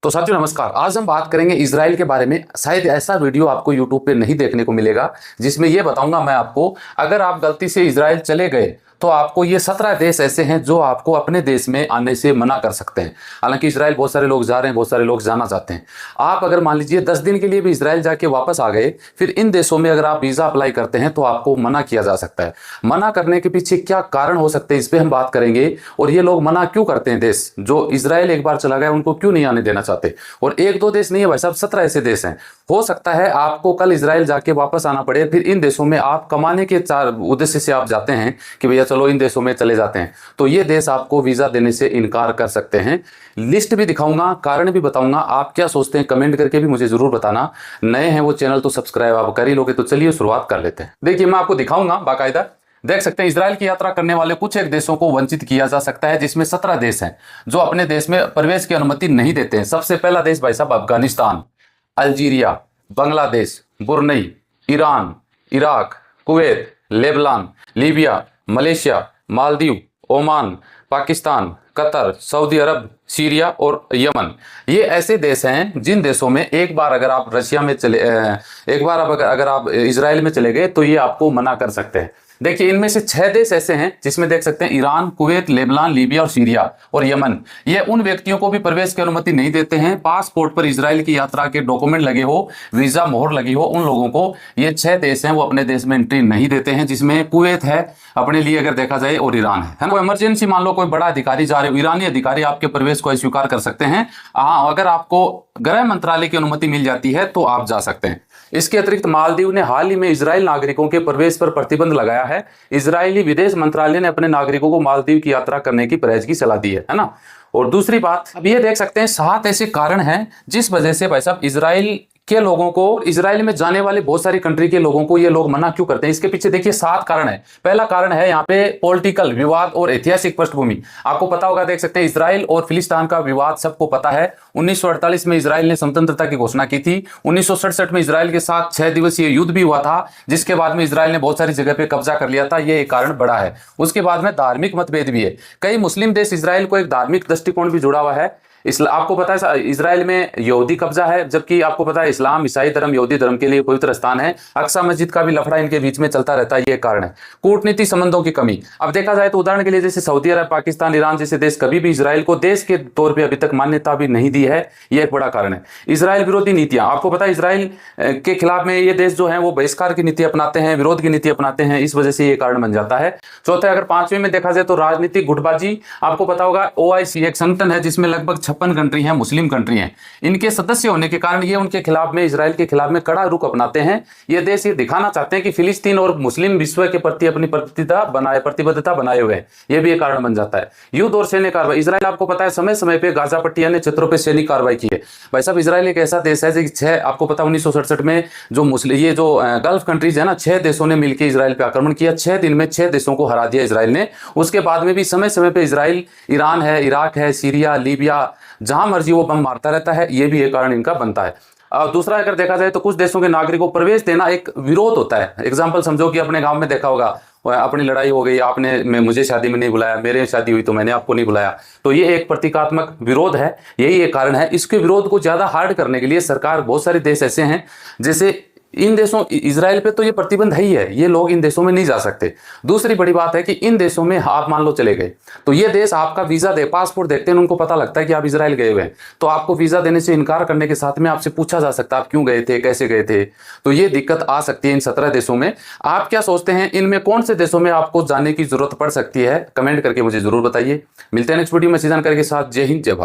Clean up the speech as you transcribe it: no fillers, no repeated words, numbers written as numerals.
तो साथियों नमस्कार। आज हम बात करेंगे इजराइल के बारे में। शायद ऐसा वीडियो आपको यूट्यूब पे नहीं देखने को मिलेगा जिसमें यह बताऊंगा मैं आपको, अगर आप गलती से इजराइल चले गए तो आपको ये 17 देश ऐसे हैं जो आपको अपने देश में आने से मना कर सकते हैं। हालांकि इजराइल बहुत सारे लोग जा रहे हैं, बहुत सारे लोग जाना चाहते हैं। आप अगर मान लीजिए 10 दिन के लिए भी इजराइल जाके वापस आ गए, फिर इन देशों में अगर आप वीजा अप्लाई करते हैं तो आपको मना किया जा सकता है। मना करने के पीछे क्या कारण हो सकते हैं इस पर हम बात करेंगे, और ये लोग मना क्यों करते हैं। देश जो इजराइल एक बार चला गया उनको क्यों नहीं आने देना चाहते। और एक दो देश नहीं है भाई साहब, 17 ऐसे देश हैं। हो सकता है आपको कल इजराइल जाके वापस आना पड़े, फिर इन देशों में आप कमाने के चार उद्देश्य से आप जाते हैं कि भैया चलो इन देशों में चले जाते हैं, तो ये देश आपको वीजा देने से इनकार कर सकते हैं। लिस्ट भी दिखाऊंगा, कारण भी बताऊंगा। आप क्या सोचते हैं कमेंट करके भी मुझे जरूर बताना। नए हैं वो चैनल तो सब्सक्राइब आप कर ही लोगे। तो चलिए शुरुआत कर लेते हैं। देखिए मैं आपको दिखाऊंगा बाकायदा। देख सकते हैं इजराइल की यात्रा करने वाले कुछ एक देशों को वंचित किया जा सकता है, जिसमें 17 देश हैं जो अपने देश में प्रवेश की अनुमति नहीं देते हैं। सबसे पहला देश भाई साहब Afghanistan, Algeria, Bangladesh, Brunei, Iran, Iraq, Kuwait, Lebanon, Libya, Malaysia, Maldives, Oman, Pakistan, Qatar, Saudi Arabia, Syria और यमन। ये ऐसे देश हैं जिन देशों में एक बार अगर आप रशिया में चले एक बार अगर आप इजराइल में चले गए तो ये आपको मना कर सकते हैं। देखिए इनमें से 6 देश ऐसे हैं जिसमें देख सकते हैं ईरान, कुवैत, लेबनान, लीबिया और सीरिया और यमन। ये उन व्यक्तियों को भी प्रवेश की अनुमति नहीं देते हैं, पासपोर्ट पर इजराइल की यात्रा के डॉक्यूमेंट लगे हो, वीजा मोहर लगी हो, उन लोगों को ये 6 देश हैं वो अपने देश में एंट्री नहीं देते हैं, जिसमें कुवैत है अपने लिए अगर देखा जाए और ईरान है ना। इमरजेंसी मान लो कोई बड़ा अधिकारी जा रहे हो, ईरानी अधिकारी आपके प्रवेश को अस्वीकार कर सकते हैं। हाँ, अगर आपको गृह मंत्रालय की अनुमति मिल जाती है तो आप जा सकते हैं। इसके अतिरिक्त मालदीव ने हाल ही में इजराइल नागरिकों के प्रवेश पर प्रतिबंध लगाया है। इजरायली विदेश मंत्रालय ने अपने नागरिकों को मालदीव की यात्रा करने की परहेज की सलाह दी है ना। और दूसरी बात, अब ये देख सकते हैं 7 ऐसे कारण हैं जिस वजह से भाई साहब इजराइल के लोगों को, इजराइल में जाने वाले बहुत सारी कंट्री के लोगों को ये लोग मना क्यों करते हैं। इसके पीछे देखिए 7 कारण है। पहला कारण है यहाँ पे पॉलिटिकल विवाद और ऐतिहासिक पृष्ठभूमि। आपको पता होगा, देख सकते हैं इजराइल और फिलिस्तीन का विवाद सबको पता है। 1948 में इजराइल ने स्वतंत्रता की घोषणा की थी। 1967 में इजराइल के साथ 6 दिवसीय युद्ध भी हुआ था, जिसके बाद में इजराइल ने बहुत सारी जगह पे कब्जा कर लिया था। ये एक कारण बड़ा है। उसके बाद में धार्मिक मतभेद भी है। कई मुस्लिम देश इजराइल को एक धार्मिक दृष्टिकोण भी जुड़ा हुआ है। आपको पता है इजराइल में यहूदी कब्जा है, जबकि आपको पता है इस्लाम, ईसाई धर्म, यहूदी धर्म के लिए पवित्र स्थान है। अक्सा मस्जिद का भी लफड़ा इनके बीच में चलता रहता है। ये कारण है। कूटनीतिक संबंधों की कमी। अब देखा जाए तो उदाहरण के लिए जैसे सऊदी अरब, पाकिस्तान, ईरान जैसे देश कभी भी इजराइल को देश के तौर पर अभी तक मान्यता भी नहीं दी है। ये एक बड़ा कारण है। इजराइल विरोधी नीतियां। आपको पता है इजराइल के खिलाफ में ये देश जो है वो बहिष्कार की नीति अपनाते हैं, विरोध की नीति अपनाते हैं। इस वजह से ये कारण बन जाता है। चौथा, अगर 5वें में देखा जाए तो राजनीतिक गुटबाजी। आपको पता होगा OIC एक संगठन है जिसमें लगभग 56 कंट्री है, मुस्लिम कंट्री हैं। इनके सदस्य होने के कारण ये उनके खिलाफ में, इजराइल के खिलाफ में कड़ा रुख अपनाते हैं। ये देश ये दिखाना चाहते हैं कि फिलिस्तीन और मुस्लिम विश्व के प्रति अपनी प्रतिबद्धता बनाए हुए हैं। ये भी एक कारण बन जाता है। युद्ध और सैन्य कार्रवाई। इजराइल आपको पता है समय समय पे गाजा पट्टी अन्य क्षेत्रों पर सैनिक कार्रवाई की है। भाई साहब इजराइल एक ऐसा देश है जो आपको पता 1967 में जो गल्फ कंट्रीज है ना, 6 देशों ने मिलकर इजराइल पे आक्रमण किया। 6 दिन में 6 देशों को हरा दिया इजराइल ने। उसके बाद में भी समय समय पे इजराइल ईरान है, इराक है, सीरिया, लीबिया, जहां मर्जी वो बम मारता रहता है। ये भी एक कारण इनका बनता है। दूसरा अगर देखा जाए तो कुछ देशों के नागरिकों को प्रवेश देना एक विरोध होता है। एग्जाम्पल समझो कि अपने गांव में देखा होगा, अपनी लड़ाई हो गई, आपने मुझे शादी में नहीं बुलाया, मेरे शादी हुई तो मैंने आपको नहीं बुलाया, तो ये एक प्रतीकात्मक विरोध है। यही एक कारण है। इसके विरोध को ज्यादा हार्ड करने के लिए सरकार, बहुत सारे देश ऐसे हैं जैसे इन देशों, इजराइल पे तो ये प्रतिबंध है ही है, ये लोग इन देशों में नहीं जा सकते। दूसरी बड़ी बात है कि इन देशों में आप मान लो चले गए तो ये देश आपका वीजा दे, पासपोर्ट देखते हैं, उनको पता लगता है कि आप इजराइल गए हुए हैं, तो आपको वीजा देने से इनकार करने के साथ में आपसे पूछा जा सकता है आप क्यों गए थे, कैसे गए थे। तो ये दिक्कत आ सकती है इन 17 देशों में। आप क्या सोचते हैं इनमें कौन से देशों में आपको जाने की जरूरत पड़ सकती है? कमेंट करके मुझे जरूर बताइए। मिलते हैं नेक्स्ट वीडियो में जानकारी के साथ। जय हिंद, जय भारत।